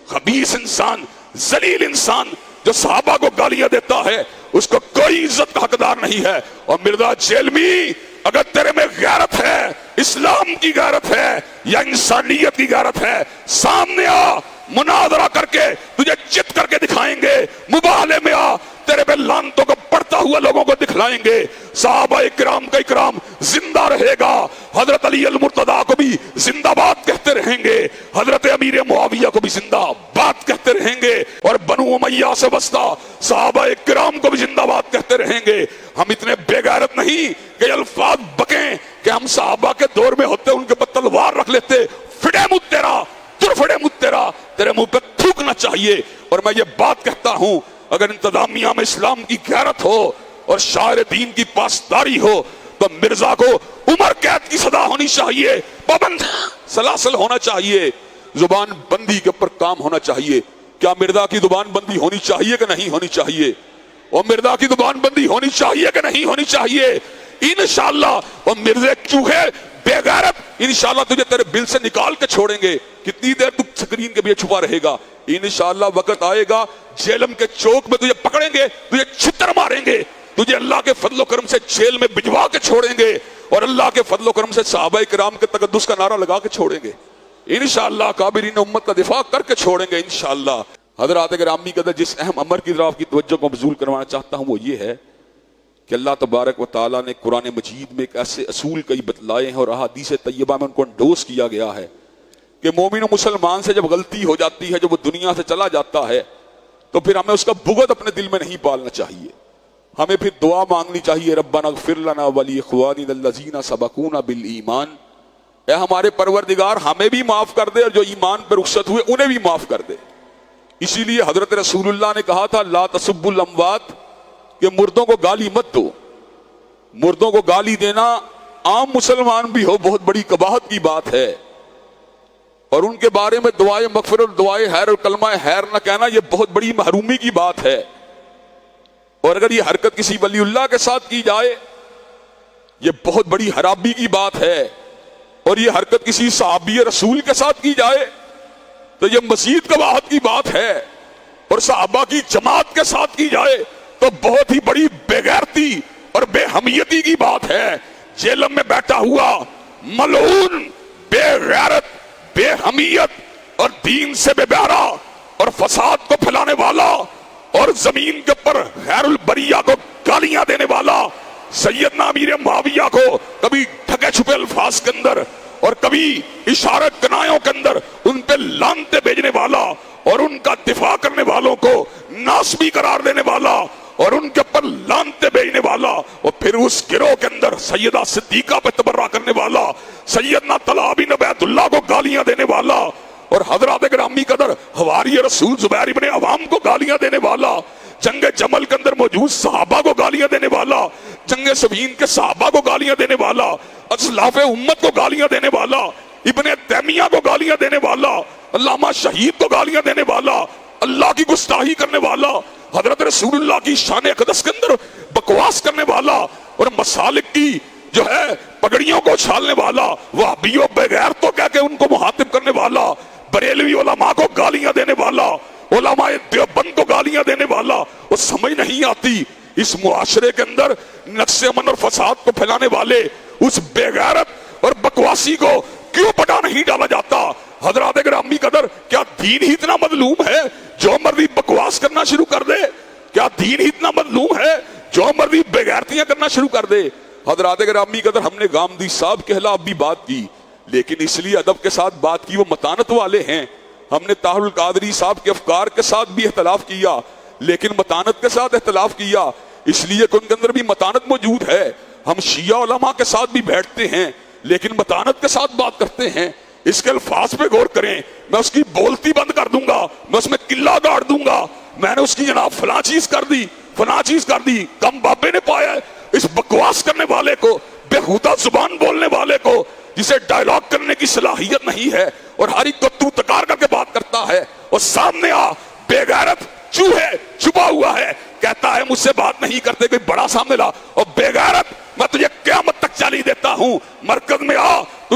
خبیث انسان، ذلیل انسان جو صحابہ کو گالیاں دیتا ہے اس کو کوئی عزت کا حقدار نہیں ہے۔ اور مرزا جیلمی اگر تیرے میں غیرت ہے، اسلام کی غیرت ہے یا انسانیت کی غیرت ہے، سامنے آ، مناظرہ کر کے تجھے چت کر کے دکھائیں گے، مباہلے میں آ، تیرے پہ لعنتوں کو پڑھتا ہوا لوگوں کو دکھلائیں گے۔ صحابہ اکرام کا اکرام زندہ رہے گا، حضرت علی المرتضیٰ کو بھی زندہ باد کہتے رہیں گے، حضرت امیر معاویہ کو بھی زندہ باد کہتے رہیں گے، اور بنو امیہ سے وسطی صحابہ اکرام کو بھی زندہ باد کہتے رہیں گے۔ ہم اتنے بے غیرت نہیں کہ الفاظ بکیں کہ ہم صحابہ کے دور میں ہوتے ان کے پر تلوار رکھ لیتے، فڑے مت تیرا، ترفڑے مت تیرا، تیرے منہ پہ تھوکنا چاہیے۔ اور میں یہ بات کہتا ہوں، اگر انتظامیہ میں اسلام کی غیرت ہو اور شاعر دین کی پاسداری ہو تو مرزا کو عمر قید کی سزا ہونی چاہیے، پابند سلاسل ہونا چاہیے، زبان بندی کے اوپر کام ہونا چاہیے۔ کیا مرزا کی زبان بندی ہونی چاہیے کہ نہیں ہونی چاہیے؟ اور مرزا کی زبان بندی ہونی چاہیے کہ نہیں ہونی چاہیے؟ انشاءاللہ وہ مرزے چوہے بے غیرت انشاءاللہ تجھے تیرے بل سے نکال کے چھوڑیں گے۔ کتنی دیر تو سکرین کے بھی چھپا رہے گا؟ انشاءاللہ وقت آئے گا جیلم کے چوک میں تجھے پکڑیں گے، تجھے چھتر ماریں گے، تجھے اللہ کے فضل و کرم سے جیل میں بھجوا کے چھوڑیں گے، اور اللہ کے فضل و کرم سے صحابہ کرام کے تقدس کا نعرہ لگا کے چھوڑیں گے انشاءاللہ، کابرین امت کا دفاع کر کے چھوڑیں گے انشاءاللہ۔ حضرات گرامی قدر، جس اہم امر کی طرف آپ کی توجہ کو مبذول کروانا چاہتا ہوں وہ یہ ہے کہ اللہ تبارک و تعالیٰ نے قرآن مجید میں ایک ایسے اصول کئی بتلائے ہیں اور احادیث طیبہ میں ان کو انڈوس کیا گیا ہے کہ مومن و مسلمان سے جب غلطی ہو جاتی ہے، جب وہ دنیا سے چلا جاتا ہے، تو پھر ہمیں اس کا بغض اپنے دل میں نہیں پالنا چاہیے، ہمیں پھر دعا مانگنی چاہیے، ربنا اغفر لنا ولاخواننا الذین سبقونا بالایمان، اے ہمارے پروردگار ہمیں بھی معاف کر دے اور جو ایمان پر رخصت ہوئے انہیں بھی معاف کر دے۔ اسی لیے حضرت رسول اللہ نے کہا تھا لا تسبوا الاموات، کہ مردوں کو گالی مت دو۔ مردوں کو گالی دینا عام مسلمان بھی ہو بہت بڑی قباحت کی بات ہے، اور ان کے بارے میں دعائے مغفرت، دعائے خیر اور کلمہ خیر نہ کہنا یہ بہت بڑی محرومی کی بات ہے۔ اور اگر یہ حرکت کسی ولی اللہ کے ساتھ کی جائے یہ بہت بڑی خرابی کی بات ہے، اور یہ حرکت کسی صحابی رسول کے ساتھ کی جائے تو یہ مزید قباحت کی بات ہے، اور صحابہ کی جماعت کے ساتھ کی جائے تو بہت ہی بڑی بے غیرتی اور بے حمیتی کی بات ہے۔ جیلم میں بیٹھا ہوا ملعون، بے غیرت، بے حمیت اور دین سے بے بہرا اور فساد کو پھیلانے والا اور زمین کے اوپر خیر البریہ کو گالیاں دینے والا سیدنا امیر معاویہ کو کبھی ڈھکے چھپے الفاظ کے اندر اور کبھی اشارت کنایوں کے اندر ان پہ لعنتیں بھیجنے والا اور ان کا دفاع کرنے والوں کو ناسبی قرار دینے والا اور ان کے اوپر لعنتیں بھیجنے والا، اور پھر اس گروہ کے اندر سیدہ صدیقہ پہ تبرہ کرنے والا، سیدنا طلحہ بن عبید اللہ کو گالیاں دینے والا، اور حضرات گرامی قدر حواری رسول زبیر ابن عوام کو گالیاں دینے والا، جنگ جمل کے اندر موجود صحابہ کو گالیاں دینے والا، جنگ صفین کے صحابہ کو گالیاں دینے والا، اسلاف امت کو گالیاں دینے والا، ابن تیمیہ کو گالیاں دینے والا، علامہ شہید کو گالیاں دینے والا، اللہ کی گستاخی کرنے والا، حضرت رسول اللہ کی شان اقدس کے اندر بکواس کرنے والا، اور مسالک کی جو ہے پگڑیوں کو اچھالنے والا، وہابیوں بغیر تو کہہ کے ان کو مخاطب کرنے والا، بریلوی علماء کو گالیاں دینے والا، علماء دیوبند کو گالیاں دینے والا، وہ سمجھ نہیں آتی اس معاشرے کے اندر نقص امن اور فساد کو پھیلانے والے اس بے غیرت اور بکواسی کو کیوں پٹا نہیں ڈالا جاتا؟ حضرات گرامی قدر، کیا دین ہی اتنا مظلوم ہے جو مرضی بکواس کرنا شروع کر دے؟ کیا دین ہی اتنا مظلوم ہے جو مرضی بے غیرتیاں کرنا شروع کر دے؟ حضرات گرامی قدر، ہم نے گامدی صاحب کے خلاف بھی بات کی، لیکن اس لیے ادب کے ساتھ بات کی، وہ متانت والے ہیں۔ ہم نے طاہر القادری صاحب کے افکار کے ساتھ بھی اختلاف کیا، لیکن متانت کے ساتھ اختلاف کیا، اس لیے کہ ان کے اندر بھی متانت موجود ہے۔ ہم شیعہ علماء کے ساتھ بھی بیٹھتے ہیں لیکن متانت کے ساتھ بات کرتے ہیں۔ اس کے الفاظ پہ غور کریں، میں اس کی بولتی بند کر دوں گا، میں اس میں قلہ گاڑ دوں گا، میں نے اس کی جناب فلاں چیز کر دی، فلاں چیز کر دی، کم بابے نے پایا ہے۔ اس بکواس کرنے والے کو، بےہودہ زبان بولنے والے کو، جسے ڈائلاگ کرنے کی صلاحیت نہیں ہے اور ہر ایک کو تو تکار کر کے بات کرتا ہے، اور سامنے آ بے غیرت چوہے چھپا ہوا ہے، کہتا ہے مجھ سے بات نہیں کرتے، کوئی بڑا سامنے لا، اور بے غیرت میں تجھے قیامت تک چالی دیتا ہوں، مرکز میں آ،